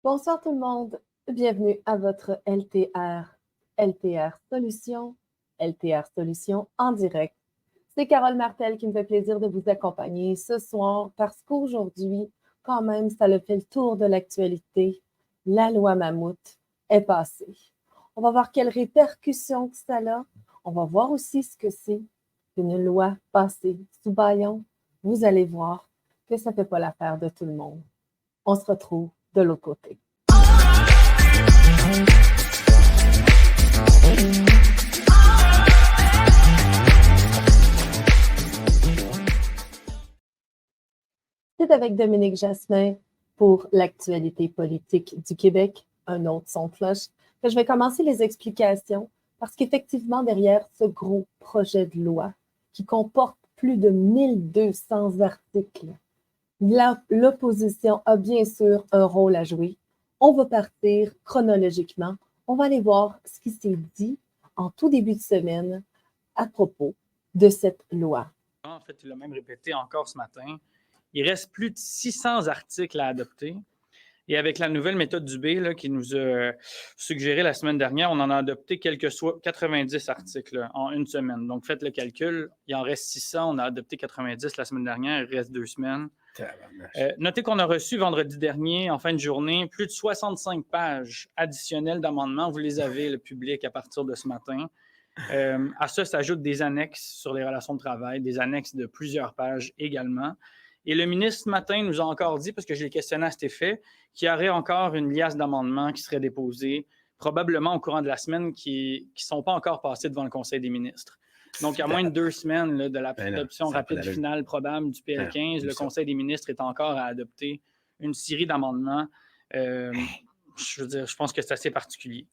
Bonsoir tout le monde, bienvenue à votre LTR Solutions, LTR Solutions en direct. C'est Carole Martel qui me fait plaisir de vous accompagner ce soir parce qu'aujourd'hui, quand même, ça le fait le tour de l'actualité. La loi Mammouth est passée. On va voir quelles répercussions que ça a. On va voir aussi ce que c'est qu'une loi passée sous bâillon. Vous allez voir que ça ne fait pas l'affaire de tout le monde. On se retrouve de l'autre côté. C'est avec Dominique Jasmin pour l'actualité politique du Québec, un autre son de cloche, que je vais commencer les explications parce qu'effectivement, derrière ce gros projet de loi qui comporte plus de 1200 articles, l'opposition a bien sûr un rôle à jouer. On va partir chronologiquement. On va aller voir ce qui s'est dit en tout début de semaine à propos de cette loi. En fait, il l'a même répété encore ce matin. Il reste plus de 600 articles à adopter. Et avec la nouvelle méthode Dubé là, qui nous a suggéré la semaine dernière, on en a adopté 90 articles là, en une semaine. Donc, faites le calcul. Il en reste 600. On a adopté 90 la semaine dernière. Il reste 2 semaines. Notez qu'on a reçu vendredi dernier, en fin de journée, plus de 65 pages additionnelles d'amendements. Vous les avez, le public, à partir de ce matin. À ça s'ajoutent des annexes sur les relations de travail, des annexes de plusieurs pages également. Et le ministre, ce matin, nous a encore dit, parce que je l'ai questionné à cet effet, qu'il y aurait encore une liasse d'amendements qui serait déposée, probablement au courant de la semaine, qui ne sont pas encore passés devant le Conseil des ministres. Donc, à moins de 2 semaines là, de l'adoption rapide finale probable du PL15, le Conseil des ministres est encore à adopter une série d'amendements. Je pense que c'est assez particulier.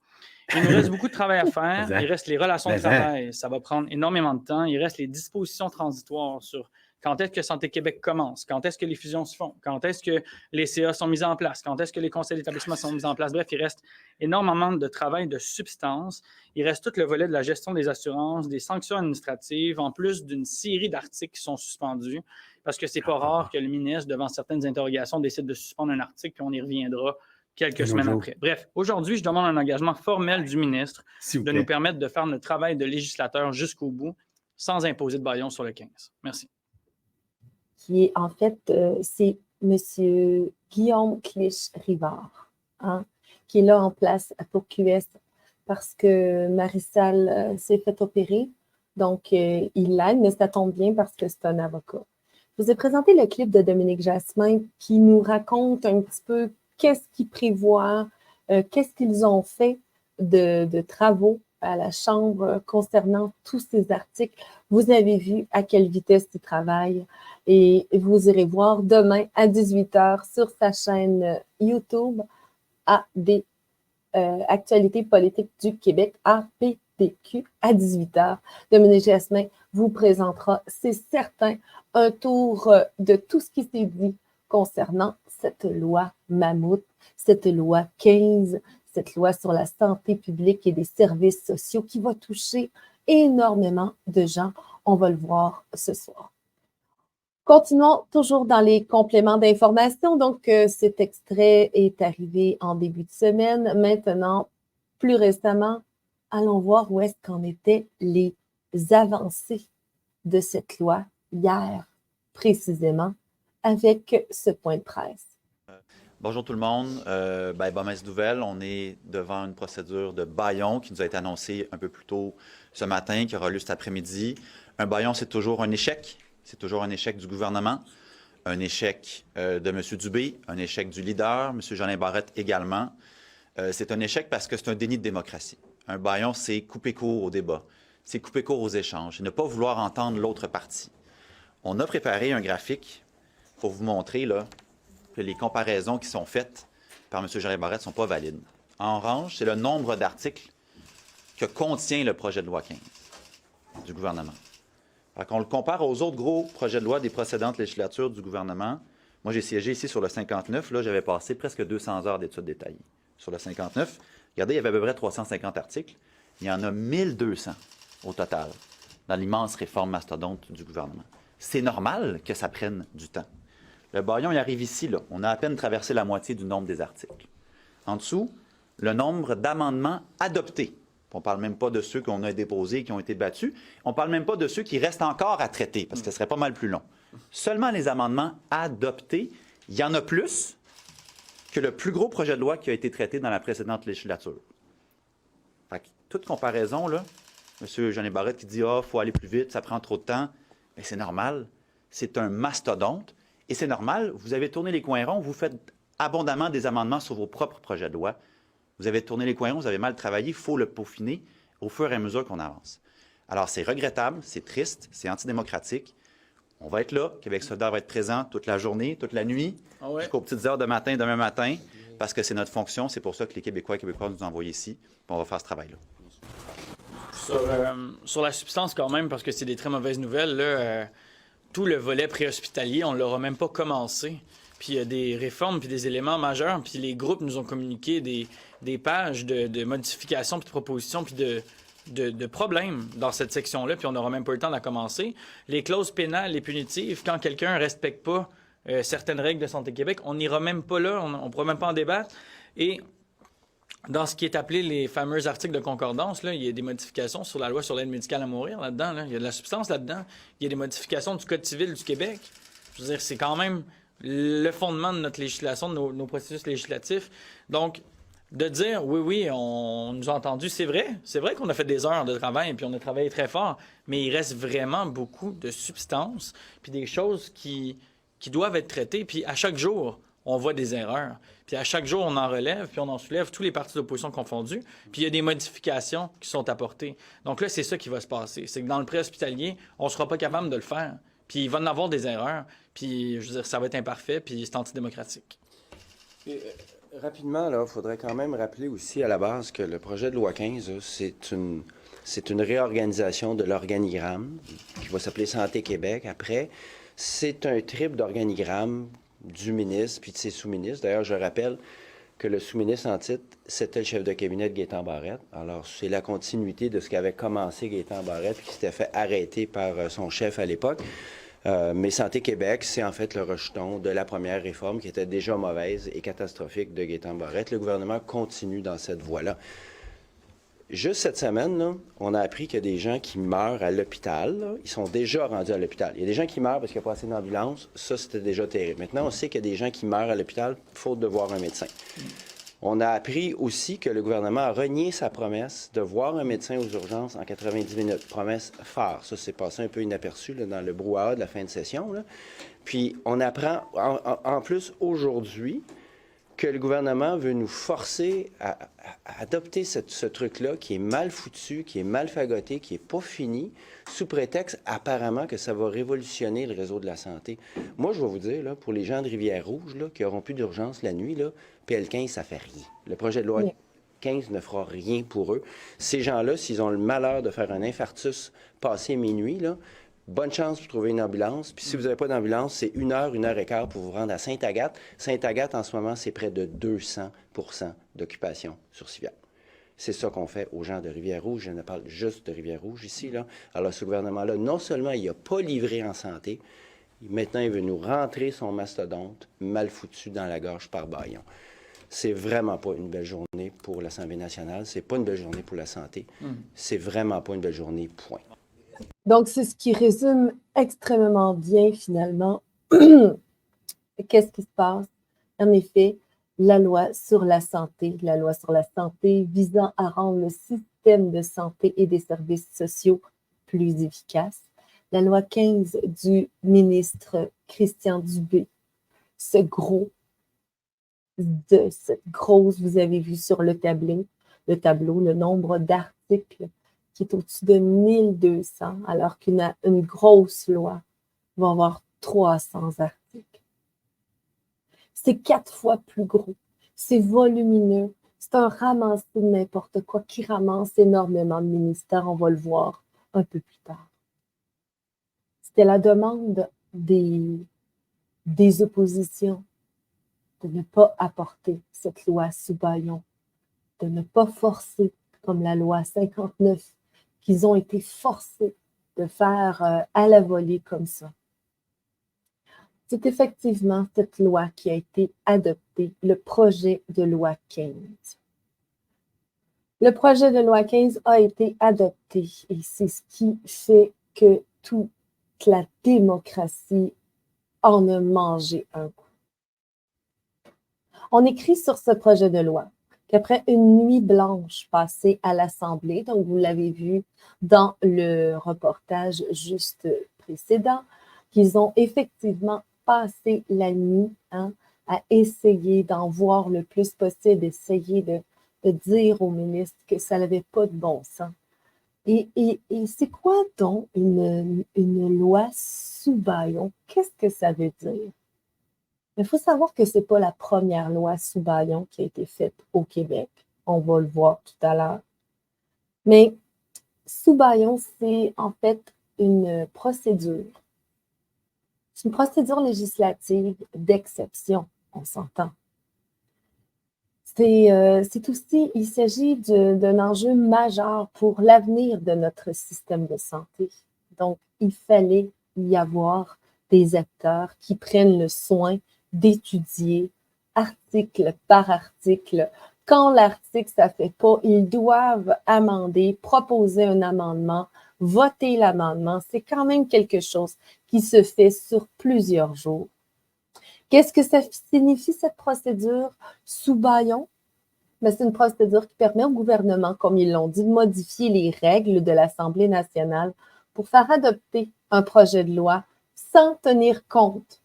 Il nous reste beaucoup de travail à faire. Il reste les relations de travail. Ça va prendre énormément de temps. Il reste les dispositions transitoires sur quand est-ce que Santé Québec commence, quand est-ce que les fusions se font, quand est-ce que les CA sont mis en place, quand est-ce que les conseils d'établissement sont mis en place. Bref, il reste énormément de travail de substance. Il reste tout le volet de la gestion des assurances, des sanctions administratives, en plus d'une série d'articles qui sont suspendus, parce que c'est pas rare que le ministre, devant certaines interrogations, décide de suspendre un article, puis on y reviendra quelques semaines après. Bref, aujourd'hui, je demande un engagement formel du ministre de nous permettre de faire notre travail de législateur jusqu'au bout, sans imposer de bâillon sur le 15. Merci. Qui est en fait, c'est M. Guillaume Clich-Rivard, qui est là en place pour QS parce que Marissal s'est fait opérer. Donc, il l'aide, mais ça tombe bien parce que c'est un avocat. Je vous ai présenté le clip de Dominique Jasmin qui nous raconte un petit peu qu'est-ce qu'ils prévoient, qu'est-ce qu'ils ont fait de travaux à la Chambre concernant tous ces articles. Vous avez vu à quelle vitesse ils travaillent et vous irez voir demain à 18h sur sa chaîne YouTube AD, Actualité politique du Québec, APTQ, à 18h. Dominique Jasmin vous présentera, c'est certain, un tour de tout ce qui s'est dit concernant cette loi Mammouth, cette loi 15, cette loi sur la santé publique et des services sociaux qui va toucher énormément de gens. On va le voir ce soir. Continuons toujours dans les compléments d'information. Donc, cet extrait est arrivé en début de semaine. Maintenant, plus récemment, allons voir où est-ce qu'en étaient les avancées de cette loi hier, précisément, avec ce point de presse. Bonjour tout le monde. Mauvaise nouvelle, on est devant une procédure de bâillon qui nous a été annoncée un peu plus tôt ce matin, qui aura lieu cet après-midi. Un bâillon, c'est toujours un échec. C'est toujours un échec du gouvernement, un échec de M. Dubé, un échec du leader, M. Jolin Barrette également. C'est un échec parce que c'est un déni de démocratie. Un bâillon, c'est couper court au débat, c'est couper court aux échanges, et ne pas vouloir entendre l'autre partie. On a préparé un graphique pour vous montrer là, que les comparaisons qui sont faites par M. Jolin Barrette ne sont pas valides. En orange, c'est le nombre d'articles que contient le projet de loi 15 du gouvernement. Quand on le compare aux autres gros projets de loi des précédentes législatures du gouvernement, moi j'ai siégé ici sur le 59, là j'avais passé presque 200 heures d'études détaillées. Sur le 59, regardez, il y avait à peu près 350 articles, il y en a 1200 au total dans l'immense réforme mastodonte du gouvernement. C'est normal que ça prenne du temps. Le bâillon, il arrive ici, là. On a à peine traversé la moitié du nombre des articles. en dessous, le nombre d'amendements adoptés. On ne parle même pas de ceux qu'on a déposés et qui ont été battus. On ne parle même pas de ceux qui restent encore à traiter, parce que ce serait pas mal plus long. Seulement les amendements adoptés, il y en a plus que le plus gros projet de loi qui a été traité dans la précédente législature. Fait que, toute comparaison, là, M. Jean Barrette qui dit « Ah, il faut aller plus vite, ça prend trop de temps », mais c'est normal. C'est un mastodonte. Et c'est normal, vous avez tourné les coins ronds, vous faites abondamment des amendements sur vos propres projets de loi. Vous avez tourné les coins ronds, vous avez mal travaillé, il faut le peaufiner au fur et à mesure qu'on avance. Alors, c'est regrettable, c'est triste, c'est antidémocratique. On va être là, Québec solidaire va être présent toute la journée, toute la nuit, jusqu'aux petites heures de matin, demain matin, parce que c'est notre fonction. C'est pour ça que les Québécois et Québécoises nous ont envoyés ici. Puis on va faire ce travail-là. Sur la substance quand même, parce que c'est des très mauvaises nouvelles, là, tout le volet préhospitalier, on ne l'aura même pas commencé. Puis il y a des réformes, puis des éléments majeurs, puis les groupes nous ont communiqué des pages de modifications, puis de propositions, puis de problèmes dans cette section-là, puis on n'aura même pas eu le temps de la commencer. Les clauses pénales et punitives, quand quelqu'un ne respecte pas certaines règles de Santé Québec, on n'ira même pas là, on ne pourra même pas en débattre. Et dans ce qui est appelé les fameux articles de concordance, là, il y a des modifications sur la loi sur l'aide médicale à mourir là-dedans. Là. Il y a de la substance là-dedans. Il y a des modifications du Code civil du Québec. Je veux dire, c'est quand même le fondement de notre législation, de nos processus législatifs. Donc, de dire, oui, on nous a entendus, c'est vrai qu'on a fait des heures de travail, puis on a travaillé très fort, mais il reste vraiment beaucoup de substances, puis des choses qui doivent être traitées, puis à chaque jour, on voit des erreurs. Puis à chaque jour, on en relève, puis on en soulève, tous les partis d'opposition confondus, puis il y a des modifications qui sont apportées. Donc là, c'est ça qui va se passer. C'est que dans le préhospitalier, on ne sera pas capable de le faire. Puis il va en avoir des erreurs, puis je veux dire, ça va être imparfait, puis c'est antidémocratique. Rapidement, il faudrait quand même rappeler aussi à la base que le projet de loi 15, c'est une réorganisation de l'organigramme qui va s'appeler Santé Québec. Après, c'est un triple d'organigramme du ministre puis de ses sous-ministres. D'ailleurs, je rappelle que le sous-ministre en titre, c'était le chef de cabinet de Gaétan Barrette. Alors, c'est la continuité de ce qu'avait commencé Gaétan Barrette qui s'était fait arrêter par son chef à l'époque. Mais Santé Québec, c'est en fait le rejeton de la première réforme qui était déjà mauvaise et catastrophique de Gaétan Barrette. Le gouvernement continue dans cette voie-là. Juste cette semaine, là, on a appris qu'il y a des gens qui meurent à l'hôpital. Là. Ils sont déjà rendus à l'hôpital. Il y a des gens qui meurent parce qu'il n'y a pas assez d'ambulance. Ça, c'était déjà terrible. Maintenant, on sait qu'il y a des gens qui meurent à l'hôpital faute de voir un médecin. On a appris aussi que le gouvernement a renié sa promesse de voir un médecin aux urgences en 90 minutes. Promesse phare. Ça, c'est passé un peu inaperçu là, dans le brouhaha de la fin de session. Là. Puis, on apprend en plus aujourd'hui que le gouvernement veut nous forcer à adopter ce truc-là qui est mal foutu, qui est mal fagoté, qui n'est pas fini, sous prétexte apparemment que ça va révolutionner le réseau de la santé. Moi, je vais vous dire, là, pour les gens de Rivière-Rouge là, qui n'auront plus d'urgence la nuit, là, PL15, ça fait rien. Le projet de loi 15 ne fera rien pour eux. Ces gens-là, s'ils ont le malheur de faire un infarctus passé minuit, là, bonne chance pour trouver une ambulance. Puis si vous n'avez pas d'ambulance, c'est 1 heure, 1 heure et quart pour vous rendre à Sainte-Agathe. Sainte-Agathe, en ce moment, c'est près de 200 % d'occupation sur civière. C'est ça qu'on fait aux gens de Rivière-Rouge. Je ne parle juste de Rivière-Rouge ici. Là. Alors, ce gouvernement-là, non seulement il n'a pas livré en santé, maintenant, il veut nous rentrer son mastodonte mal foutu dans la gorge par bâillon. C'est vraiment pas une belle journée pour l'Assemblée nationale. C'est pas une belle journée pour la santé. C'est vraiment pas une belle journée, point. Donc, c'est ce qui résume extrêmement bien, finalement, qu'est-ce qui se passe. En effet, la loi sur la santé visant à rendre le système de santé et des services sociaux plus efficace. La loi 15 du ministre Christian Dubé, cette grosse, vous avez vu sur le tableau, le nombre d'articles qui est au-dessus de 1200, alors qu'une grosse loi va avoir 300 articles. C'est 4 fois plus gros, c'est volumineux, c'est un ramassis de n'importe quoi qui ramasse énormément de ministères, on va le voir un peu plus tard. C'était la demande des oppositions de ne pas apporter cette loi sous bâillon, de ne pas forcer, comme la loi 59, qu'ils ont été forcés de faire à la volée comme ça. c'est effectivement cette loi qui a été adoptée, le projet de loi 15. Le projet de loi 15 a été adopté et c'est ce qui fait que toute la démocratie en a mangé un coup. On écrit sur ce projet de loi qu'après une nuit blanche passée à l'Assemblée, donc vous l'avez vu dans le reportage juste précédent, qu'ils ont effectivement passé la nuit à essayer d'en voir le plus possible, essayer de dire au ministre que ça n'avait pas de bon sens. Et c'est quoi donc une loi sous bâillon? Qu'est-ce que ça veut dire? Il faut savoir que ce n'est pas la première loi sous bâillon qui a été faite au Québec. On va le voir tout à l'heure. Mais sous bâillon, c'est en fait une procédure. C'est une procédure législative d'exception, on s'entend. C'est aussi, il s'agit d'un enjeu majeur pour l'avenir de notre système de santé. Donc, il fallait y avoir des acteurs qui prennent le soin d'étudier article par article. Quand l'article, ça ne fait pas, ils doivent amender, proposer un amendement, voter l'amendement. C'est quand même quelque chose qui se fait sur plusieurs jours. Qu'est-ce que ça signifie, cette procédure sous bâillon? Mais c'est une procédure qui permet au gouvernement, comme ils l'ont dit, de modifier les règles de l'Assemblée nationale pour faire adopter un projet de loi sans tenir compte,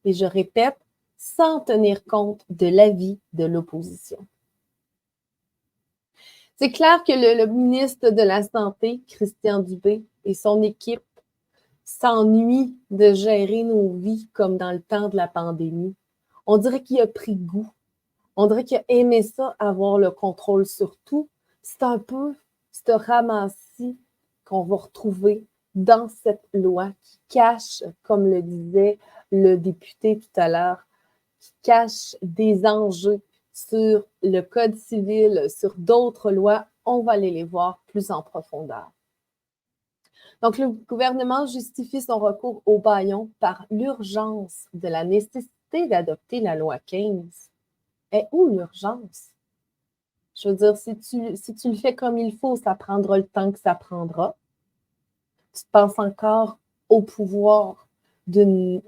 et je répète, sans tenir compte de l'avis de l'opposition. C'est clair que le ministre de la Santé, Christian Dubé, et son équipe s'ennuient de gérer nos vies comme dans le temps de la pandémie. On dirait qu'il a pris goût. On dirait qu'il a aimé ça, avoir le contrôle sur tout. C'est un peu ce ramassis qu'on va retrouver dans cette loi qui cache, comme le disait le député tout à l'heure, qui cache des enjeux sur le Code civil, sur d'autres lois. On va aller les voir plus en profondeur. Donc, le gouvernement justifie son recours au bâillon par l'urgence de la nécessité d'adopter la loi 15. Et où l'urgence? Je veux dire, si tu le fais comme il faut, ça prendra le temps que ça prendra. Tu penses encore au pouvoir d'une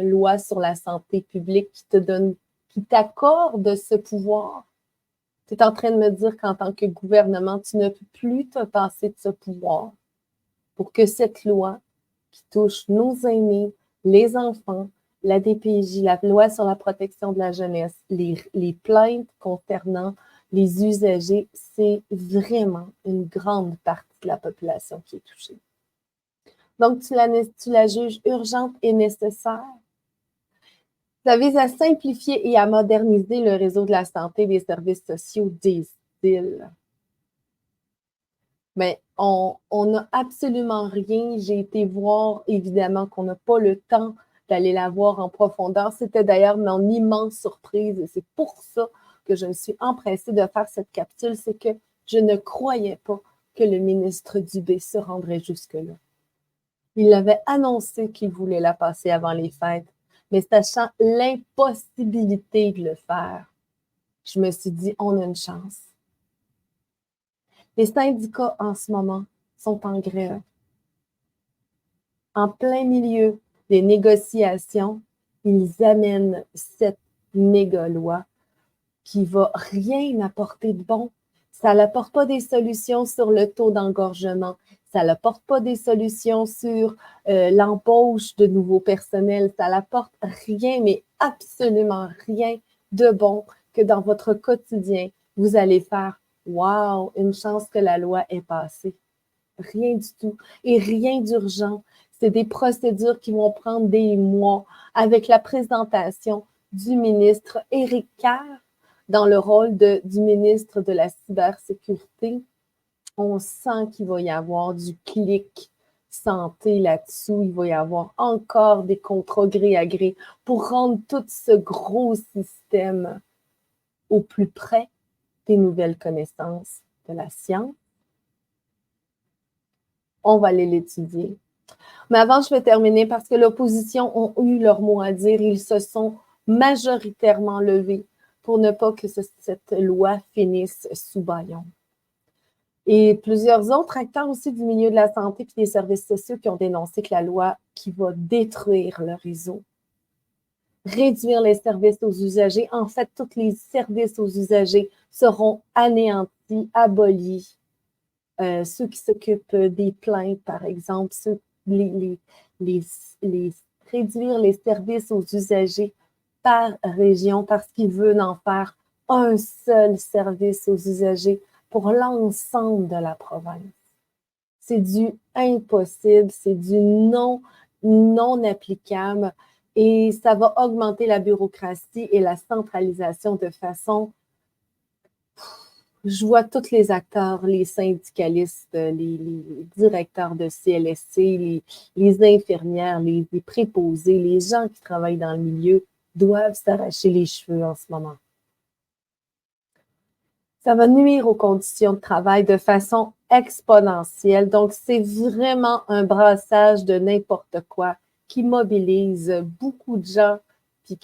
loi sur la santé publique qui t'accorde ce pouvoir. Tu es en train de me dire qu'en tant que gouvernement, tu ne peux plus te passer de ce pouvoir pour que cette loi qui touche nos aînés, les enfants, la DPJ, la loi sur la protection de la jeunesse, les plaintes concernant les usagers, c'est vraiment une grande partie de la population qui est touchée. Donc, tu la juges urgente et nécessaire. Ça vise à simplifier et à moderniser le réseau de la santé et des services sociaux, disent-ils. Mais on n'a absolument rien. J'ai été voir, évidemment, qu'on n'a pas le temps d'aller la voir en profondeur. C'était d'ailleurs mon immense surprise et c'est pour ça que je me suis empressée de faire cette capsule, c'est que je ne croyais pas que le ministre Dubé se rendrait jusque-là. Il avait annoncé qu'il voulait la passer avant les fêtes, mais sachant l'impossibilité de le faire, je me suis dit, on a une chance. Les syndicats, en ce moment, sont en grève. En plein milieu des négociations, ils amènent cette méga-loi qui ne va rien apporter de bon. Ça n'apporte pas des solutions sur le taux d'engorgement. Ça n'apporte pas des solutions sur l'embauche de nouveaux personnels. Ça n'apporte rien, mais absolument rien de bon que dans votre quotidien, vous allez faire « Wow, une chance que la loi est passée ». Rien du tout. Et rien d'urgent. C'est des procédures qui vont prendre des mois avec la présentation du ministre Éric Kerr dans le rôle du ministre de la cybersécurité. On sent qu'il va y avoir du clic santé là-dessous. Il va y avoir encore des contrats gré à gré pour rendre tout ce gros système au plus près des nouvelles connaissances de la science. On va aller l'étudier. Mais avant, je vais terminer parce que l'opposition ont eu leur mot à dire. Ils se sont majoritairement levés pour ne pas que cette loi finisse sous bâillon. Et plusieurs autres acteurs aussi du milieu de la santé et des services sociaux qui ont dénoncé que la loi qui va détruire le réseau, réduire les services aux usagers, en fait, tous les services aux usagers seront anéantis, abolis. Ceux qui s'occupent des plaintes, par exemple, réduire les services aux usagers par région parce qu'ils veulent en faire un seul service aux usagers pour l'ensemble de la province. C'est du impossible, c'est du non applicable et ça va augmenter la bureaucratie et la centralisation de façon... Je vois tous les acteurs, les syndicalistes, les directeurs de CLSC, les infirmières, les préposés, les gens qui travaillent dans le milieu doivent s'arracher les cheveux en ce moment. Ça va nuire aux conditions de travail de façon exponentielle. Donc, c'est vraiment un brassage de n'importe quoi qui mobilise beaucoup de gens puis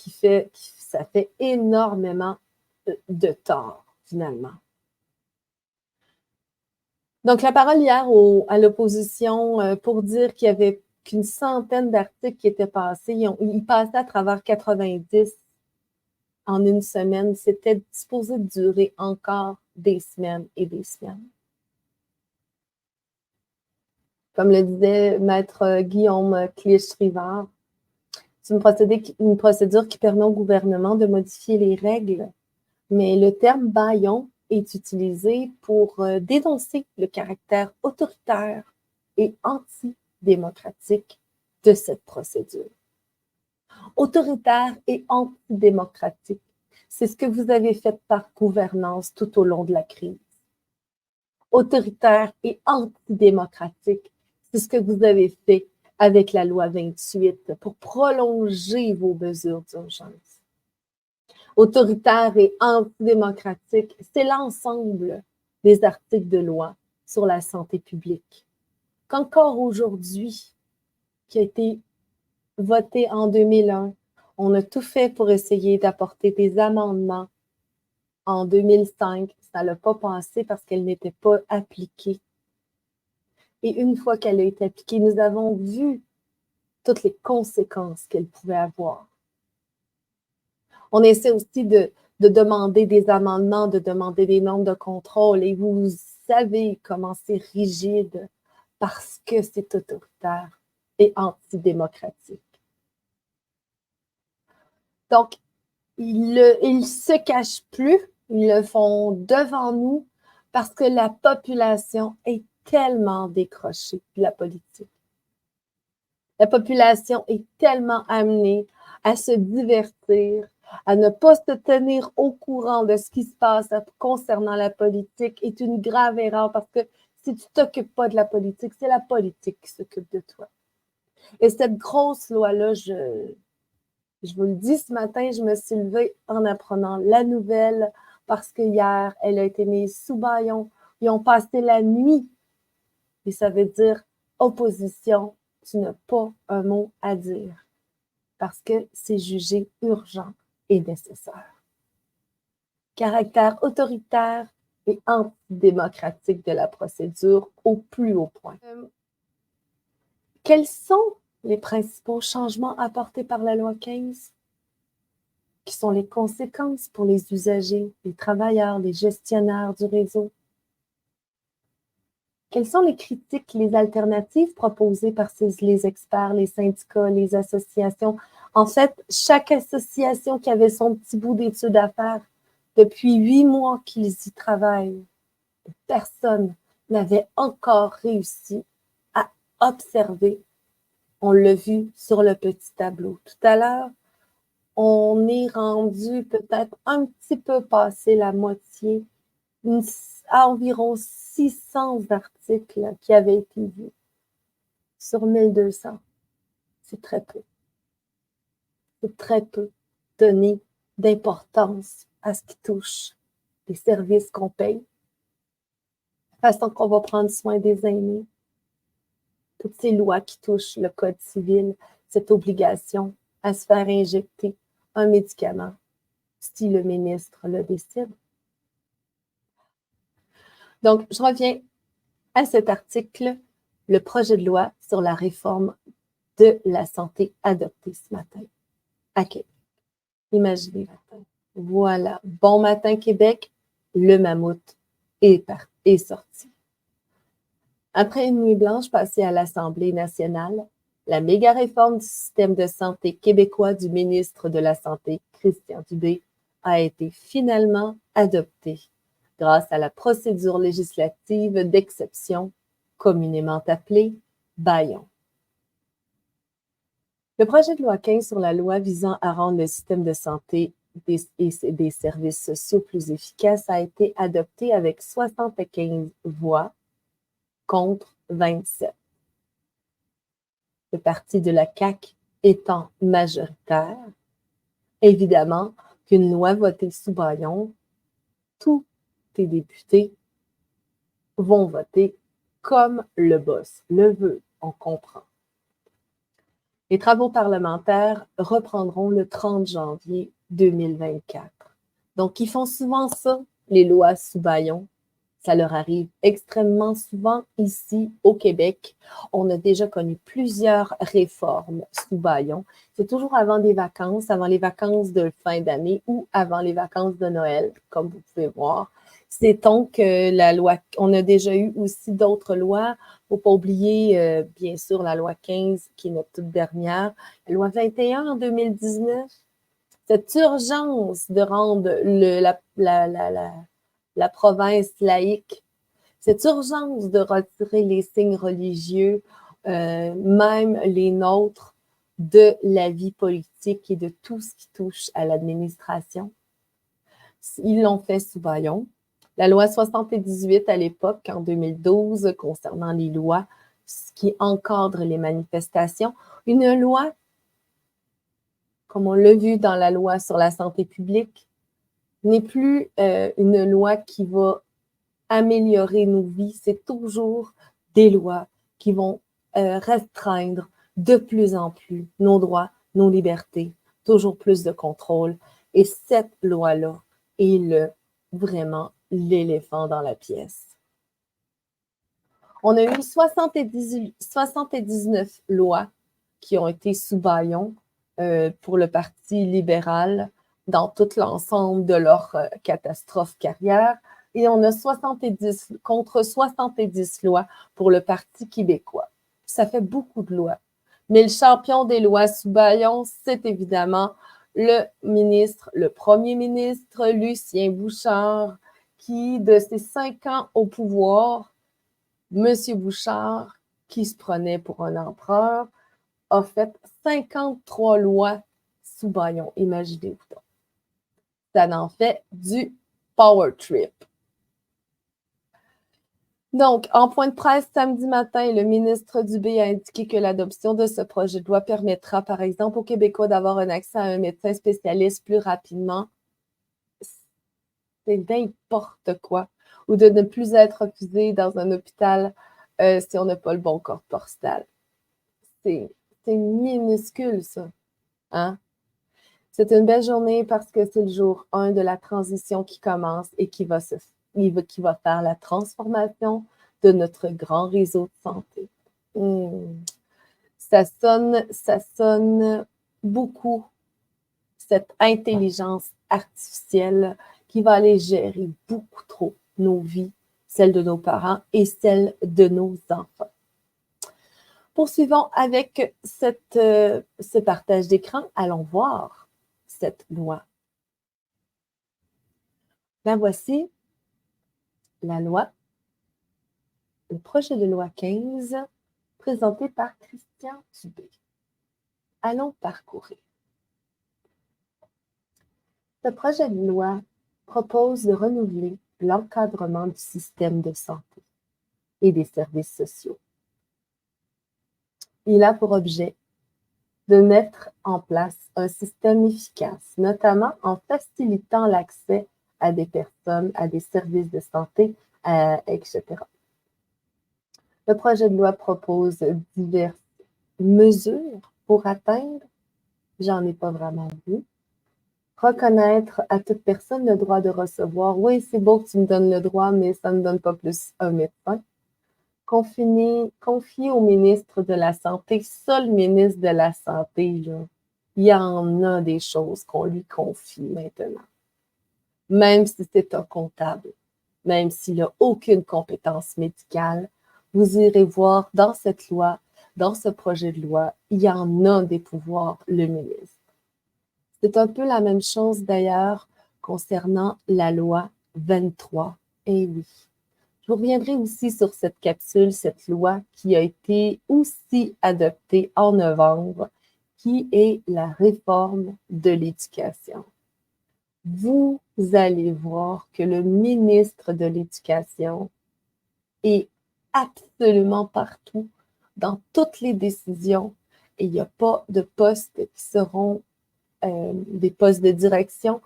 ça fait énormément de tort, finalement. Donc, la parole hier à l'opposition pour dire qu'il y avait qu'une centaine d'articles qui étaient passés. Ils passaient à travers 90 en une semaine. C'était supposé durer encore des semaines et des semaines. Comme le disait Maître Guillaume Clich-Rivard, c'est une procédure qui permet au gouvernement de modifier les règles, mais le terme bâillon est utilisé pour dénoncer le caractère autoritaire et antidémocratique de cette procédure. Autoritaire et antidémocratique, c'est ce que vous avez fait par gouvernance tout au long de la crise. Autoritaire et antidémocratique, c'est ce que vous avez fait avec la loi 28 pour prolonger vos mesures d'urgence. Autoritaire et antidémocratique, c'est l'ensemble des articles de loi sur la santé publique. Qu'encore aujourd'hui, qui a été voté en 2001, on a tout fait pour essayer d'apporter des amendements. En 2005, ça n'a pas passé parce qu'elle n'était pas appliquée. Et une fois qu'elle a été appliquée, nous avons vu toutes les conséquences qu'elle pouvait avoir. On essaie aussi de demander des amendements, de demander des normes de contrôle. Et vous savez comment c'est rigide parce que c'est autoritaire et antidémocratique. Donc, ils ne se cachent plus, ils le font devant nous parce que la population est tellement décrochée de la politique. La population est tellement amenée à se divertir, à ne pas se tenir au courant de ce qui se passe concernant la politique est une grave erreur parce que si tu ne t'occupes pas de la politique, c'est la politique qui s'occupe de toi. Et cette grosse loi-là, je vous le dis ce matin, je me suis levée en apprenant la nouvelle parce que hier, elle a été mise sous bâillon. Ils ont passé la nuit. Et ça veut dire opposition, tu n'as pas un mot à dire parce que c'est jugé urgent et nécessaire. Caractère autoritaire et antidémocratique de la procédure au plus haut point. Quels sont les principaux changements apportés par la loi 15? Qui sont les conséquences pour les usagers, les travailleurs, les gestionnaires du réseau? Quelles sont les critiques, les alternatives proposées par les experts, les syndicats, les associations? En fait, chaque association qui avait son petit bout d'étude à faire, depuis 8 mois qu'ils y travaillent, personne n'avait encore réussi à observer. On l'a vu sur le petit tableau. Tout à l'heure, on est rendu peut-être un petit peu passé la moitié, à environ 600 articles qui avaient été vus sur 1200. C'est très peu. C'est très peu donné d'importance à ce qui touche les services qu'on paye, la façon qu'on va prendre soin des aînés, toutes ces lois qui touchent le Code civil, cette obligation à se faire injecter un médicament si le ministre le décide. Donc, je reviens à cet article, le projet de loi sur la réforme de la santé adopté ce matin à Québec. Imaginez matin. Voilà. Bon matin, Québec, le mammouth est sorti. Après une nuit blanche passée à l'Assemblée nationale, la méga réforme du système de santé québécois du ministre de la Santé, Christian Dubé, a été finalement adoptée grâce à la procédure législative d'exception, communément appelée Baillon. Le projet de loi 15 sur la loi visant à rendre le système de santé et des services sociaux plus efficaces a été adopté avec 75 voix contre 27. Le parti de la CAQ étant majoritaire, évidemment qu'une loi votée sous Baillon, tous les députés vont voter comme le boss le veut, on comprend. Les travaux parlementaires reprendront le 30 janvier 2024. Donc, ils font souvent ça, les lois sous Baillon. Ça leur arrive extrêmement souvent ici au Québec. On a déjà connu plusieurs réformes sous Baillon. C'est toujours avant des vacances, avant les vacances de fin d'année ou avant les vacances de Noël, comme vous pouvez voir. C'est donc la loi, on a déjà eu aussi d'autres lois. Il ne faut pas oublier, bien sûr, la loi 15, qui est notre toute dernière. La loi 21 en 2019. Cette urgence de rendre la province laïque, cette urgence de retirer les signes religieux, même les nôtres, de la vie politique et de tout ce qui touche à l'administration. Ils l'ont fait sous Baillon. La loi 78 à l'époque, en 2012, concernant les lois qui encadrent les manifestations, une loi, comme on l'a vu dans la loi sur la santé publique, n'est plus une loi qui va améliorer nos vies, c'est toujours des lois qui vont restreindre de plus en plus nos droits, nos libertés, toujours plus de contrôle. Et cette loi-là est vraiment l'éléphant dans la pièce. On a eu 79 lois qui ont été sous Baillon pour le Parti libéral dans tout l'ensemble de leur catastrophe carrière. Et on a 70 contre 70 lois pour le Parti québécois. Ça fait beaucoup de lois. Mais le champion des lois sous Baillon, c'est évidemment le premier ministre Lucien Bouchard, qui, de ses 5 ans au pouvoir, M. Bouchard, qui se prenait pour un empereur, a fait 53 lois sous Baillon. Imaginez-vous donc. Ça en fait du power trip. Donc, en point de presse samedi matin, le ministre Dubé a indiqué que l'adoption de ce projet de loi permettra, par exemple, aux Québécois d'avoir un accès à un médecin spécialiste plus rapidement. C'est n'importe quoi. Ou de ne plus être refusé dans un hôpital si on n'a pas le bon code postal. C'est minuscule, ça. Hein? C'est une belle journée parce que c'est le jour 1 de la transition qui commence et qui va faire la transformation de notre grand réseau de santé. Ça sonne beaucoup, cette intelligence artificielle qui va aller gérer beaucoup trop nos vies, celles de nos parents et celles de nos enfants. Poursuivons avec ce partage d'écran. Allons voir cette loi. La voici, la loi, le projet de loi 15, présenté par Christian Dubé. Allons parcourir. Ce projet de loi propose de renouveler l'encadrement du système de santé et des services sociaux. Il a pour objet de mettre en place un système efficace, notamment en facilitant l'accès à des personnes, à des services de santé, etc. Le projet de loi propose diverses mesures pour atteindre, j'en ai pas vraiment vu, reconnaître à toute personne le droit de recevoir. Oui, c'est beau que tu me donnes le droit, mais ça ne me donne pas plus un médecin. Confier au ministre de la Santé, ça, le ministre de la Santé, là, il y en a des choses qu'on lui confie maintenant. Même si c'est un comptable, même s'il n'a aucune compétence médicale, vous irez voir dans cette loi, dans ce projet de loi, il y en a des pouvoirs, le ministre. C'est un peu la même chose d'ailleurs concernant la loi 23. Eh oui. Je reviendrai aussi sur cette capsule, cette loi qui a été aussi adoptée en novembre, qui est la réforme de l'éducation. Vous allez voir que le ministre de l'Éducation est absolument partout, dans toutes les décisions, et il n'y a pas de postes qui seront des postes de direction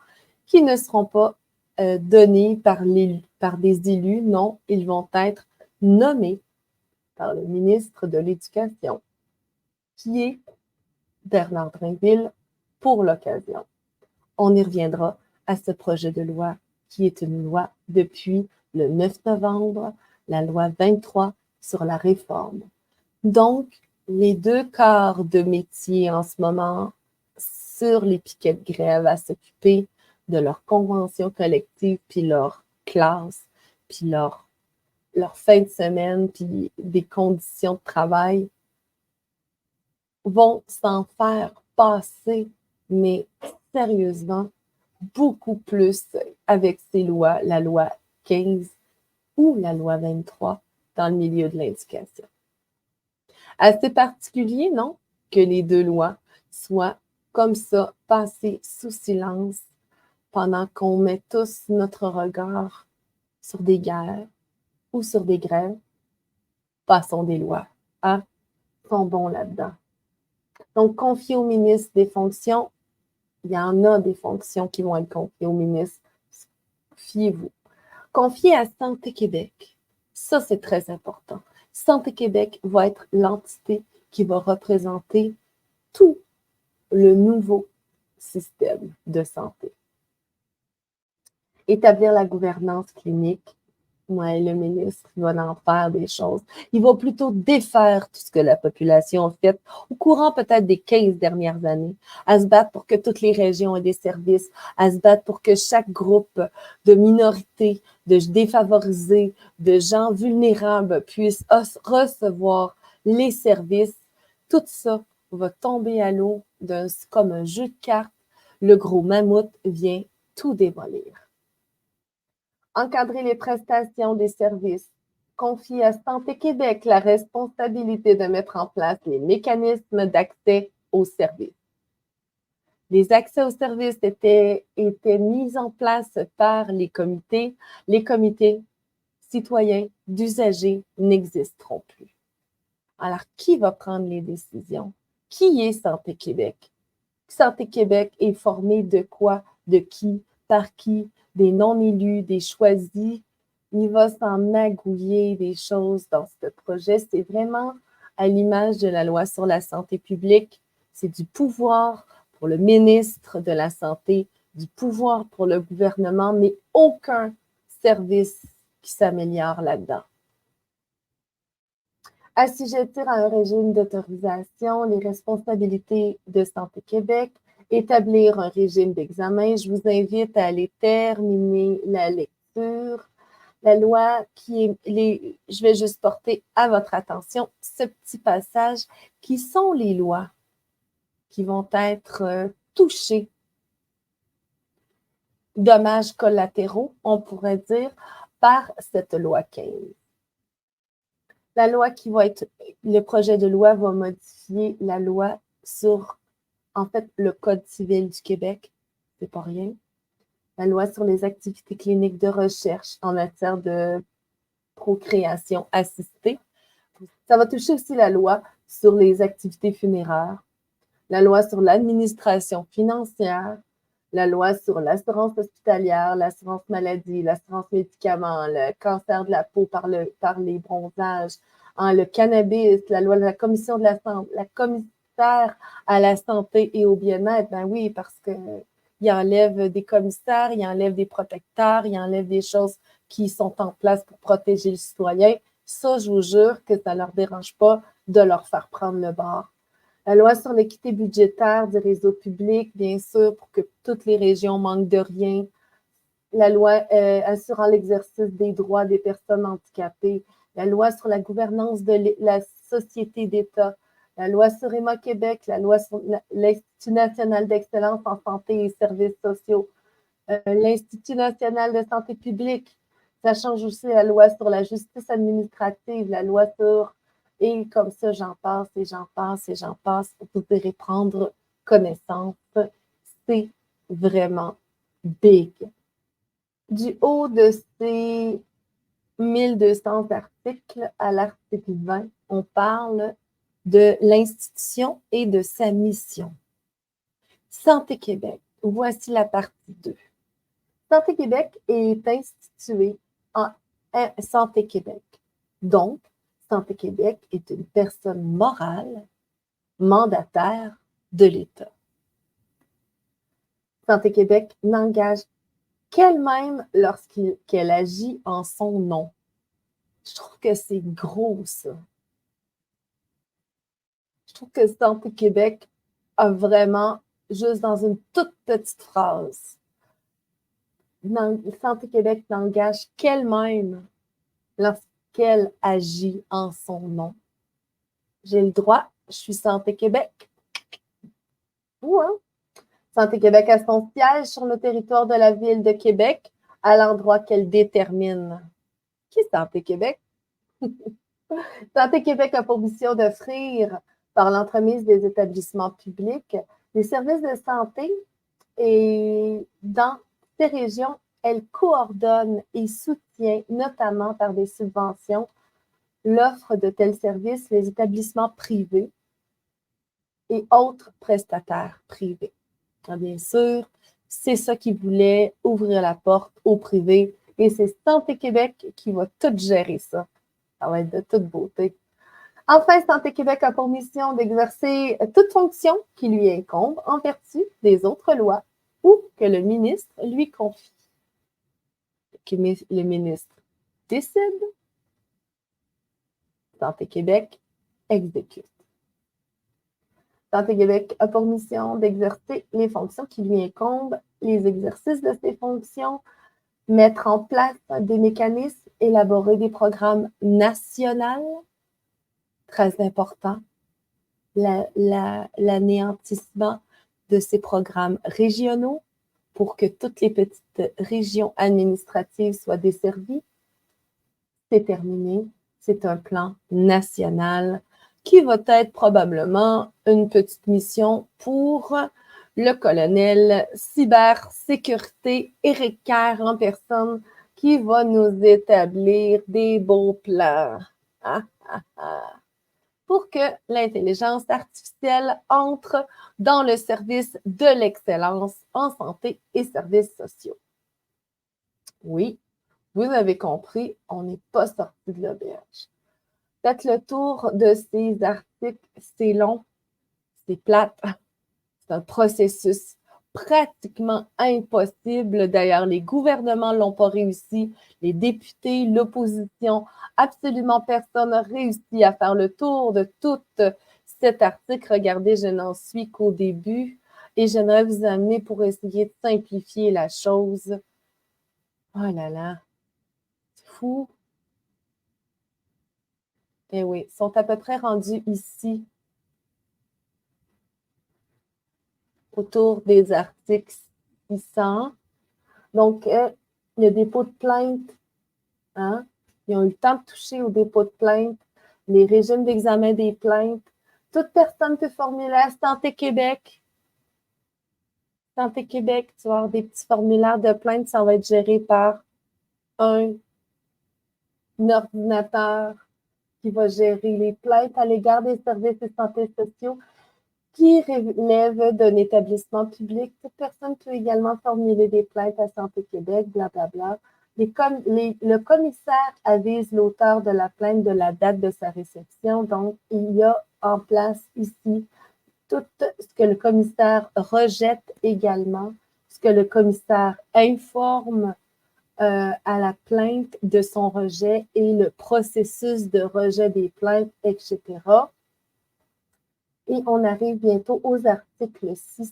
qui ne seront pas donnés par des élus. Non, ils vont être nommés par le ministre de l'Éducation, qui est Bernard Drinville pour l'occasion. On y reviendra à ce projet de loi qui est une loi depuis le 9 novembre, la loi 23 sur la réforme. Donc, les 2 quarts de métier en ce moment sur les piquets de grève à s'occuper de leur convention collective, puis leur classe, puis leur fin de semaine, puis des conditions de travail, vont s'en faire passer, mais sérieusement, beaucoup plus avec ces lois, la loi 15 ou la loi 23 dans le milieu de l'éducation. Assez particulier, non, que les 2 lois soient comme ça, passées sous silence pendant qu'on met tous notre regard sur des guerres ou sur des grèves. Passons des lois. Hein? Sont bons là-dedans. Donc, confier au ministre des fonctions, il y en a des fonctions qui vont être confiées au ministre. Fiez-vous. Confier à Santé Québec, ça c'est très important. Santé Québec va être l'entité qui va représenter tout le nouveau système de santé. Établir la gouvernance clinique, ouais, le ministre va en faire des choses. Il va plutôt défaire tout ce que la population a fait au courant peut-être des 15 dernières années, à se battre pour que toutes les régions aient des services, à se battre pour que chaque groupe de minorités, de défavorisés, de gens vulnérables puissent recevoir les services. Tout ça va tomber à l'eau comme un jeu de cartes. Le gros mammouth vient tout démolir. Encadrer les prestations des services, confier à Santé Québec la responsabilité de mettre en place les mécanismes d'accès aux services. Les accès aux services étaient mis en place par les comités. Les comités citoyens d'usagers n'existeront plus. Alors, qui va prendre les décisions? Qui est Santé Québec? Santé Québec est formé de quoi? De qui? Par qui? Des non-élus, des choisis. Il va s'en magouiller des choses dans ce projet. C'est vraiment à l'image de la loi sur la santé publique. C'est du pouvoir pour le ministre de la Santé, du pouvoir pour le gouvernement, mais aucun service qui s'améliore là-dedans. Assujettir à un régime d'autorisation les responsabilités de Santé Québec, établir un régime d'examen. Je vous invite à aller terminer la lecture. La loi je vais juste porter à votre attention ce petit passage qui sont les lois qui vont être touchées. Dommages collatéraux, on pourrait dire, par cette loi 15. La loi le projet de loi va modifier la loi sur, en fait, le Code civil du Québec, c'est pas rien. La loi sur les activités cliniques de recherche en matière de procréation assistée. Ça va toucher aussi la loi sur les activités funéraires, la loi sur l'administration financière, la loi sur l'assurance hospitalière, l'assurance maladie, l'assurance médicaments, le cancer de la peau par les bronzages, hein, le cannabis, la loi de la commission de la santé, la commissaire à la santé et au bien-être. Ben oui, parce qu'il enlève des commissaires, il enlève des protecteurs, il enlève des choses qui sont en place pour protéger le citoyen. Ça, je vous jure que ça ne leur dérange pas de leur faire prendre le bord. La loi sur l'équité budgétaire du réseau public, bien sûr, pour que toutes les régions manquent de rien. La loi assurant l'exercice des droits des personnes handicapées. La loi sur la gouvernance de la société d'État. La loi sur Emma Québec. La loi sur l'Institut national d'excellence en santé et services sociaux. L'Institut national de santé publique. Ça change aussi la loi sur la justice administrative, la loi sur... Et comme ça, j'en passe et j'en passe et j'en passe. Vous irez prendre connaissance. C'est vraiment big. Du haut de ces 1200 articles à l'article 20, on parle de l'institution et de sa mission. Santé Québec, voici la partie 2. Santé Québec est instituée en Santé Québec. Donc, Santé Québec est une personne morale, mandataire de l'État. Santé Québec n'engage qu'elle-même lorsqu'elle agit en son nom. Je trouve que c'est gros, ça. Je trouve que Santé Québec a vraiment, juste dans une toute petite phrase, Santé Québec n'engage qu'elle-même lorsqu'elle agit en son nom. J'ai le droit, je suis Santé Québec. Ouais. Santé Québec a son siège sur le territoire de la ville de Québec, à l'endroit qu'elle détermine. Qui est Santé Québec? Santé Québec a pour mission d'offrir, par l'entremise des établissements publics, des services de santé et dans ces régions, elle coordonne et soutient, notamment par des subventions, l'offre de tels services, les établissements privés et autres prestataires privés. Bien sûr, c'est ça qui voulait ouvrir la porte au privé et c'est Santé Québec qui va tout gérer ça. Ça va être de toute beauté. Enfin, Santé Québec a pour mission d'exercer toute fonction qui lui incombe en vertu des autres lois ou que le ministre lui confie. Le ministre décide, Santé Québec exécute. Santé Québec a pour mission d'exercer les fonctions qui lui incombent, les exercices de ces fonctions, mettre en place des mécanismes, élaborer des programmes nationaux, très important, l'anéantissement de ces programmes régionaux pour que toutes les petites régions administratives soient desservies. C'est terminé. C'est un plan national qui va être probablement une petite mission pour le colonel cybersécurité Éric Kerr en personne qui va nous établir des beaux plans. Pour que l'intelligence artificielle entre dans le service de l'excellence en santé et services sociaux. Oui, vous avez compris, on n'est pas sorti de l'auberge. Faites le tour de ces articles, c'est long, c'est plate, c'est un processus pratiquement impossible. D'ailleurs, les gouvernements ne l'ont pas réussi, les députés, l'opposition, absolument personne n'a réussi à faire le tour de tout cet article. Regardez, je n'en suis qu'au début et j'aimerais vous amener pour essayer de simplifier la chose. Oh là là, c'est fou. Eh oui, ils sont à peu près rendus ici, autour des articles 600. Donc, il y a des dépôts de plainte. Hein? Ils ont eu le temps de toucher aux dépôts de plainte, les régimes d'examen des plaintes. Toute personne peut formuler à Santé Québec. Santé Québec, tu vas avoir des petits formulaires de plainte, ça va être géré par un ordinateur qui va gérer les plaintes à l'égard des services de santé sociaux. qui relève d'un établissement public. Toute personne peut également formuler des plaintes à Santé Québec, blablabla. Le commissaire avise l'auteur de la plainte de la date de sa réception. Donc, il y a en place ici tout ce que le commissaire rejette également, ce que le commissaire informe à la plainte de son rejet et le processus de rejet des plaintes, etc. Et on arrive bientôt aux articles 600,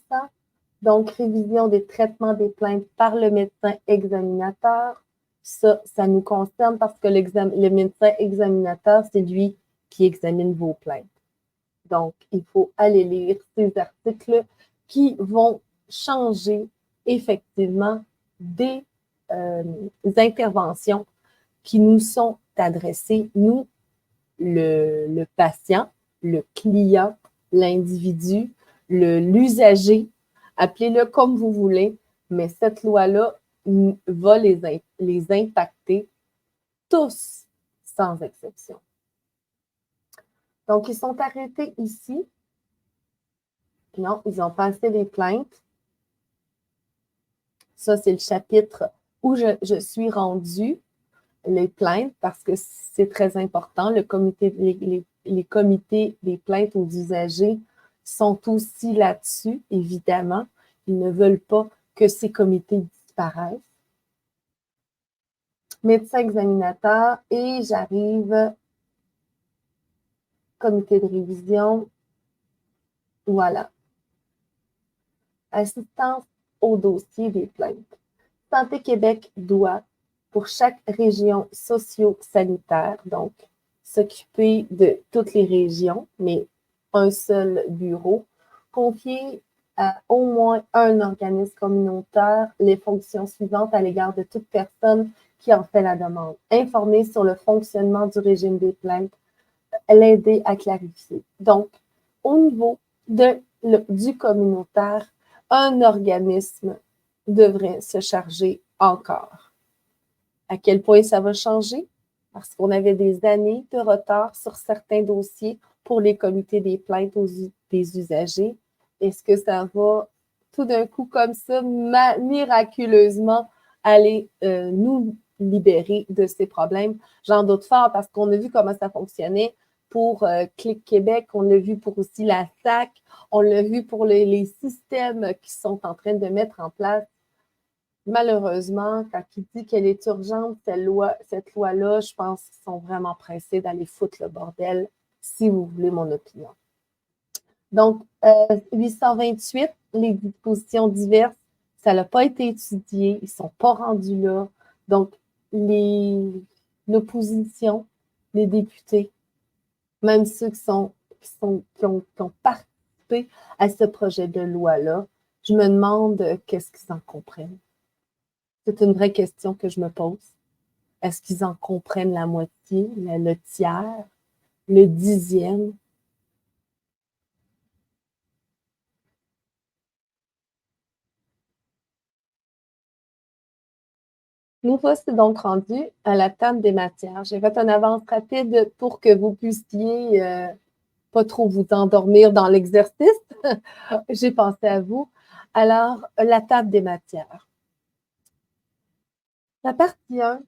donc révision des traitements des plaintes par le médecin examinateur. Ça nous concerne parce que le médecin examinateur, c'est lui qui examine vos plaintes. Donc, il faut aller lire ces articles qui vont changer effectivement des interventions qui nous sont adressées, nous, le patient, le client, l'individu, l'usager, appelez-le comme vous voulez, mais cette loi-là va les impacter tous, sans exception. Donc, ils sont arrêtés ici. Non, ils ont passé les plaintes. Ça, c'est le chapitre où je suis rendue, les plaintes, parce que c'est très important. Les comités des plaintes aux usagers sont aussi là-dessus, évidemment. Ils ne veulent pas que ces comités disparaissent. Médecin examinateur, et j'arrive, comité de révision, voilà. Assistance au dossier des plaintes. Santé Québec doit, pour chaque région socio-sanitaire, donc s'occuper de toutes les régions, mais un seul bureau, confier à au moins un organisme communautaire les fonctions suivantes à l'égard de toute personne qui en fait la demande. Informer sur le fonctionnement du régime des plaintes, l'aider à clarifier. Donc, au niveau du communautaire, un organisme devrait se charger encore. À quel point ça va changer? Parce qu'on avait des années de retard sur certains dossiers pour les comités des plaintes des usagers. Est-ce que ça va tout d'un coup comme ça, miraculeusement, aller nous libérer de ces problèmes? J'en doute fort parce qu'on a vu comment ça fonctionnait pour Clic Québec, on l'a vu pour aussi la SAC, on l'a vu pour les systèmes qui sont en train de mettre en place. Malheureusement, quand il dit qu'elle est urgente, cette loi-là, je pense qu'ils sont vraiment pressés d'aller foutre le bordel, si vous voulez mon opinion. Donc, 828, les dispositions diverses, ça n'a pas été étudié, ils ne sont pas rendus là. Donc, l'opposition, les députés, même ceux qui ont participé à ce projet de loi-là, je me demande qu'est-ce qu'ils en comprennent. C'est une vraie question que je me pose. Est-ce qu'ils en comprennent la moitié, le tiers, le dixième? Nous voici donc rendus à la table des matières. J'ai fait une avance rapide pour que vous puissiez pas trop vous endormir dans l'exercice. J'ai pensé à vous. Alors, la table des matières. La partie 1,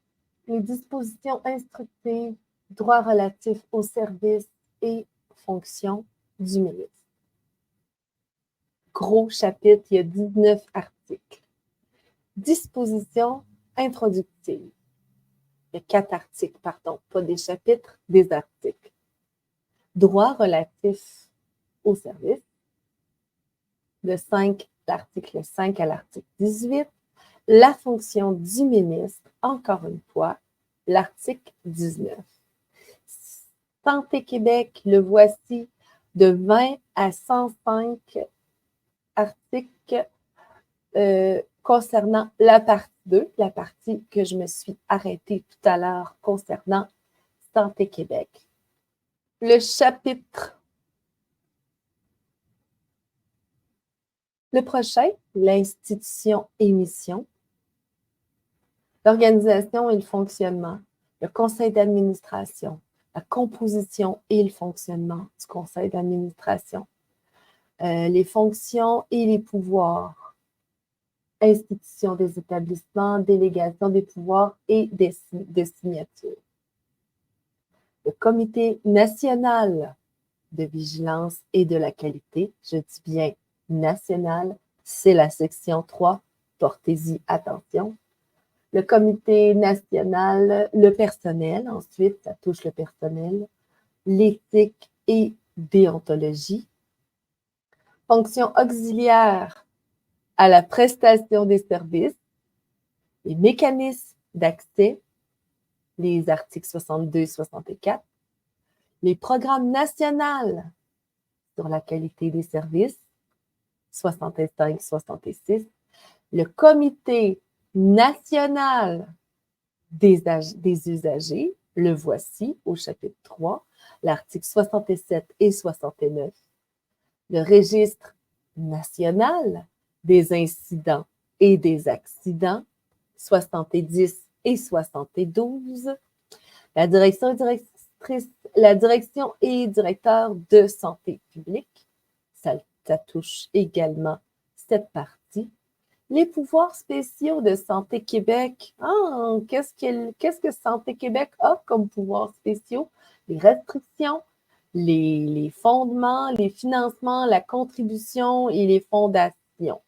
les dispositions instructives, droits relatifs aux services et fonctions du ministre. Gros chapitre, il y a 19 articles. Dispositions introductives. Il y a 4 articles, pardon, pas des chapitres, des articles. Droits relatifs aux services. De l'article 5 à l'article 18. La fonction du ministre, encore une fois, l'article 19. Santé Québec, le voici, de 20 à 105 articles concernant la partie 2, la partie que je me suis arrêtée tout à l'heure concernant Santé Québec. Le chapitre. Le prochain, l'institution et mission. L'organisation et le fonctionnement, le conseil d'administration, la composition et le fonctionnement du conseil d'administration, les fonctions et les pouvoirs, institution des établissements, délégation des pouvoirs et de signature. Le Comité national de vigilance et de la qualité, je dis bien national, c'est la section 3, portez-y attention. Le Comité national, le personnel, ensuite, ça touche le personnel, l'éthique et déontologie. Fonction auxiliaire à la prestation des services, les mécanismes d'accès, les articles 62 et 64, les programmes nationaux sur la qualité des services, 65-66, le Comité national des usagers, le voici au chapitre 3, l'article 67 et 69, le registre national des incidents et des accidents, 70 et 72, la direction et directeur de santé publique, ça touche également cette partie. Les pouvoirs spéciaux de Santé Québec. Qu'est-ce que Santé Québec a comme pouvoirs spéciaux? Les restrictions, les fondements, les financements, la contribution et les fondations.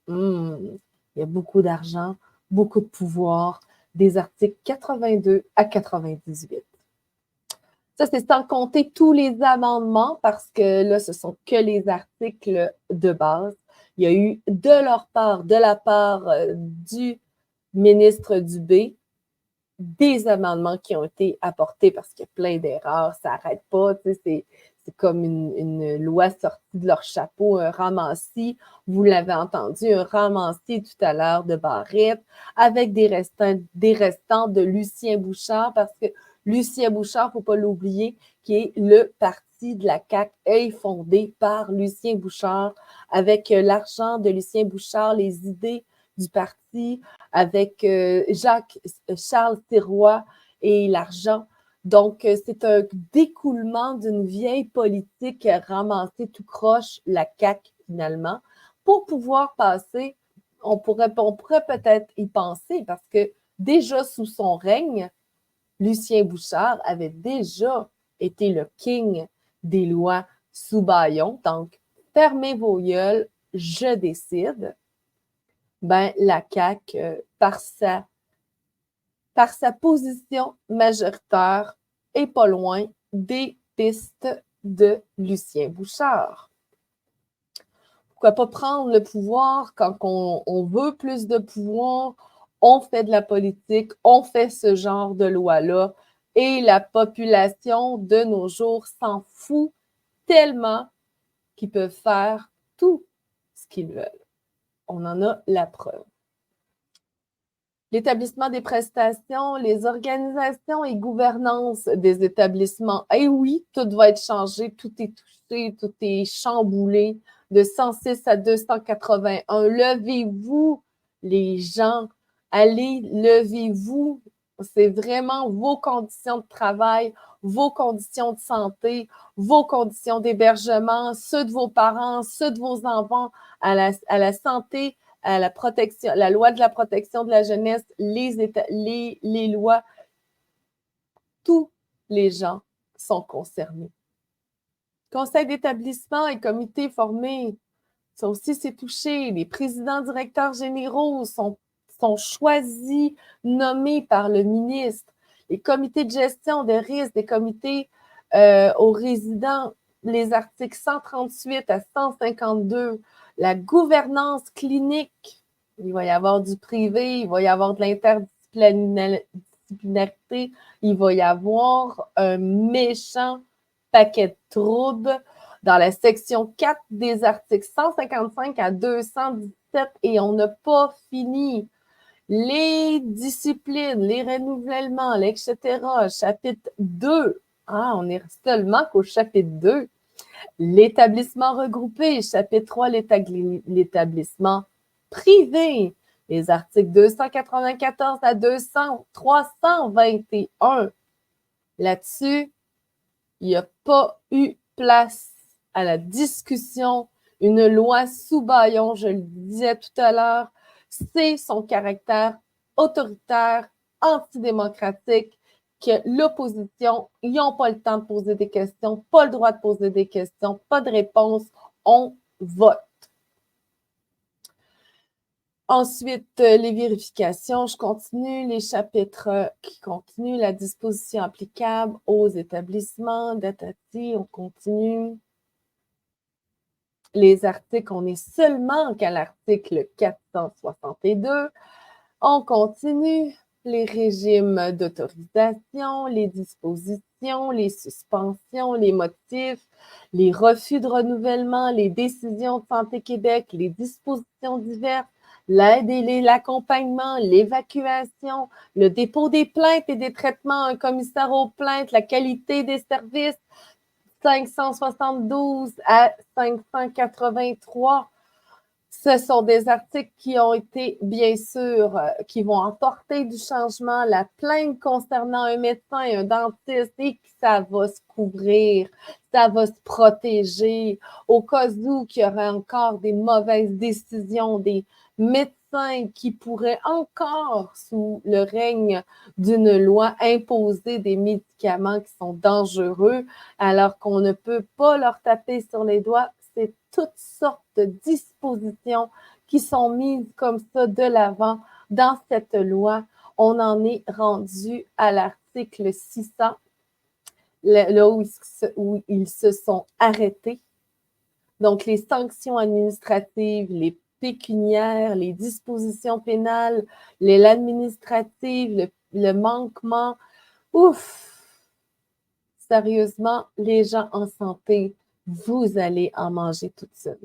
Il y a beaucoup d'argent, beaucoup de pouvoir, des articles 82 à 98. Ça, c'est sans compter tous les amendements parce que là, ce sont que les articles de base. Il y a eu de la part du ministre Dubé, des amendements qui ont été apportés parce qu'il y a plein d'erreurs, ça n'arrête pas, tu sais, c'est comme une loi sortie de leur chapeau, un ramassis, vous l'avez entendu, un ramassis tout à l'heure de Barrette, avec des restants de Lucien Bouchard, parce que Lucien Bouchard, il ne faut pas l'oublier, qui est le parti de la CAQ, est fondé par Lucien Bouchard, avec l'argent de Lucien Bouchard, les idées du parti, avec Charles Sirois et l'argent. Donc, c'est un découlement d'une vieille politique ramassée tout croche, la CAQ finalement, pour pouvoir passer, on pourrait peut-être y penser, parce que déjà sous son règne, Lucien Bouchard avait déjà été le king des lois sous bâillon. Donc, fermez vos gueules, je décide. Ben, la CAQ, par sa position majoritaire, est pas loin des pistes de Lucien Bouchard. Pourquoi pas prendre le pouvoir quand on veut plus de pouvoir, on fait de la politique, on fait ce genre de loi-là et la population de nos jours s'en fout tellement qu'ils peuvent faire tout ce qu'ils veulent. On en a la preuve. L'établissement des prestations, les organisations et gouvernance des établissements. Eh oui, tout va être changé, tout est touché, tout est chamboulé de 106 à 281. Levez-vous, les gens. Allez, levez-vous. C'est vraiment vos conditions de travail, vos conditions de santé, vos conditions d'hébergement, ceux de vos parents, ceux de vos enfants, à la santé, à la protection, la loi de la protection de la jeunesse, les lois, tous les gens sont concernés. Conseil d'établissement et comités formés, ça aussi c'est touché. Les présidents directeurs généraux sont choisis, nommés par le ministre. Les comités de gestion de risque, des comités aux résidents, les articles 138 à 152, la gouvernance clinique, il va y avoir du privé, il va y avoir de l'interdisciplinarité, il va y avoir un méchant paquet de troubles dans la section 4 des articles 155 à 217 et on n'a pas fini. Les disciplines, les renouvellements, etc. Chapitre 2, on est seulement qu'au chapitre 2. L'établissement regroupé, chapitre 3, l'établissement privé, les articles 294 à 321. Là-dessus, il n'y a pas eu place à la discussion, Une loi sous bâillon, je le disais tout à l'heure, c'est son caractère autoritaire, antidémocratique, que l'opposition, ils n'ont pas le temps de poser des questions, pas le droit de poser des questions, pas de réponse, on vote. Ensuite, les vérifications, je continue, les chapitres qui continuent, la disposition applicable aux établissements, datati, on continue. Les articles, on est seulement qu'à l'article 462. On continue les régimes d'autorisation, les dispositions, les suspensions, les motifs, les refus de renouvellement, les décisions de Santé Québec, les dispositions diverses, l'aide et l'accompagnement, l'évacuation, le dépôt des plaintes et des traitements, un commissaire aux plaintes, la qualité des services, 572 à 583. Ce sont des articles qui ont été, bien sûr, qui vont apporter du changement. La plainte concernant un médecin et un dentiste, et que ça va se couvrir, ça va se protéger. Au cas où il y aurait encore des mauvaises décisions, des médecins qui pourraient encore, sous le règne d'une loi, imposer des médicaments qui sont dangereux, alors qu'on ne peut pas leur taper sur les doigts. C'est toutes sortes de dispositions qui sont mises comme ça de l'avant dans cette loi. On en est rendu à l'article 600, là où ils se sont arrêtés. Donc, les sanctions administratives, les pécuniaires, les dispositions pénales, l'administrative, le manquement. Ouf! Sérieusement, les gens en santé, vous allez en manger toute seule.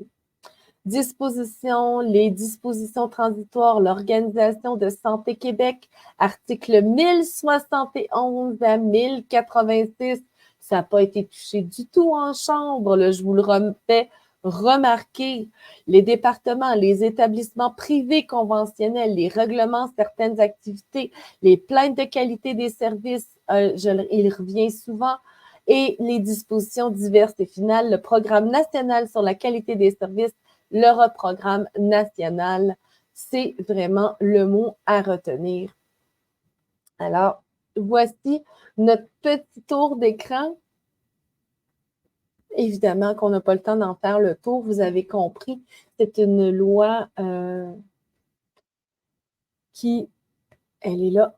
Les dispositions transitoires, l'Organisation de Santé Québec, article 1071 à 1086, ça n'a pas été touché du tout en chambre, là, je vous le fais remarquer. Les départements, les établissements privés conventionnels, les règlements, certaines activités, les plaintes de qualité des services, il revient souvent, et les dispositions diverses et finales, le programme national sur la qualité des services, le reprogramme national, c'est vraiment le mot à retenir. Alors, voici notre petit tour d'écran. Évidemment qu'on n'a pas le temps d'en faire le tour, vous avez compris, c'est une loi elle est là,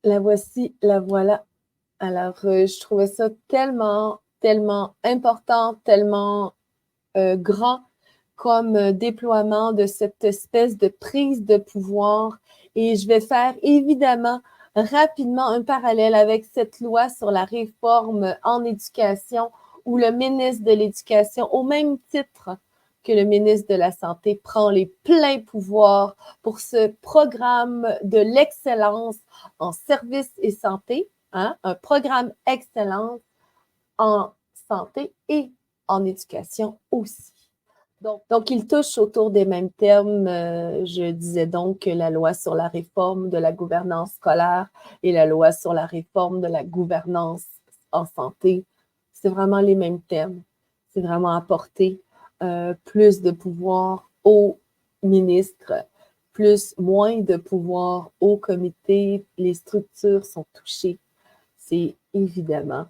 la voici, la voilà. Alors, je trouvais ça tellement, tellement important, tellement grand comme déploiement de cette espèce de prise de pouvoir. Et je vais faire évidemment rapidement un parallèle avec cette loi sur la réforme en éducation où le ministre de l'Éducation, au même titre que le ministre de la Santé, prend les pleins pouvoirs pour ce programme de l'excellence en services et santé, hein, un programme excellence en santé et en éducation aussi. Donc, il touche autour des mêmes termes. Je disais donc que la loi sur la réforme de la gouvernance scolaire et la loi sur la réforme de la gouvernance en santé, c'est vraiment les mêmes termes. C'est vraiment apporter plus de pouvoir aux ministres, moins de pouvoir aux comités. Les structures sont touchées. C'est évidemment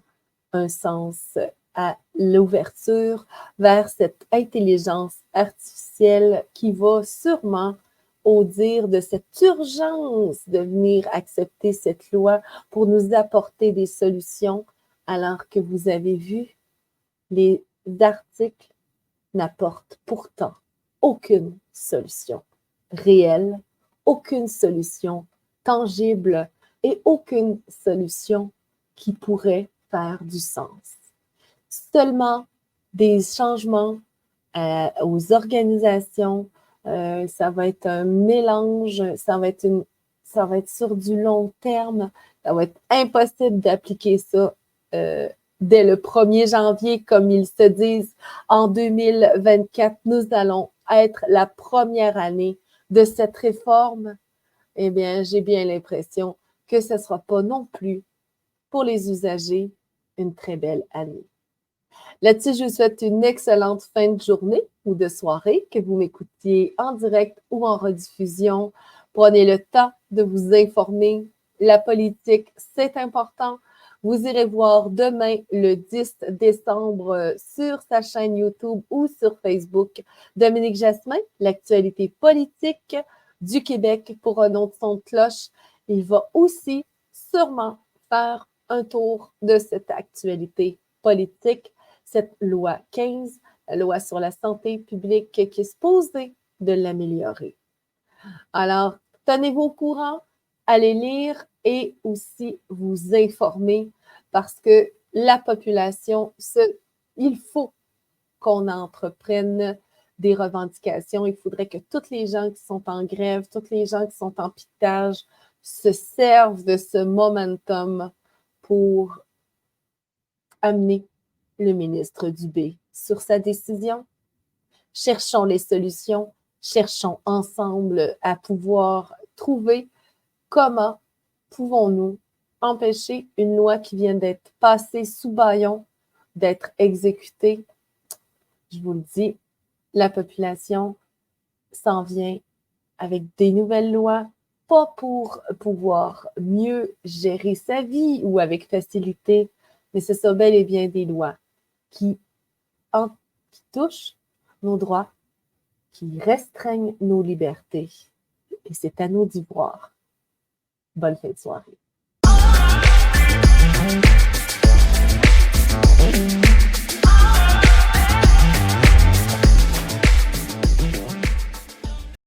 un sens à l'ouverture vers cette intelligence artificielle qui va sûrement, au dire de cette urgence de venir accepter cette loi pour nous apporter des solutions, alors que vous avez vu, les articles n'apportent pourtant aucune solution réelle, aucune solution tangible et aucune solution qui pourrait faire du sens. Seulement des changements aux organisations, ça va être un mélange, ça va être sur du long terme, ça va être impossible d'appliquer ça dès le 1er janvier, comme ils se disent. En 2024, nous allons être la première année de cette réforme. Eh bien, j'ai bien l'impression que ce ne sera pas non plus pour les usagers une très belle année. Là-dessus, je vous souhaite une excellente fin de journée ou de soirée, que vous m'écoutiez en direct ou en rediffusion. Prenez le temps de vous informer. La politique, c'est important. Vous irez voir demain, le 10 décembre, sur sa chaîne YouTube ou sur Facebook, Dominique Jasmin, l'actualité politique du Québec pour un autre son de cloche. Il va aussi sûrement faire un tour de cette actualité politique, cette loi 15, la loi sur la santé publique qui est supposée de l'améliorer. Alors, tenez-vous au courant, allez lire et aussi vous informer parce que la population, il faut qu'on entreprenne des revendications. Il faudrait que tous les gens qui sont en grève, tous les gens qui sont en piquetage se servent de ce momentum pour amener le ministre Dubé sur sa décision. Cherchons les solutions, cherchons ensemble à pouvoir trouver comment pouvons-nous empêcher une loi qui vient d'être passée sous bâillon d'être exécutée. Je vous le dis, la population s'en vient avec des nouvelles lois, pas pour pouvoir mieux gérer sa vie ou avec facilité, mais ce sont bel et bien des lois qui touchent nos droits, qui restreignent nos libertés. Et c'est à nous d'y voir. Bonne fin de soirée.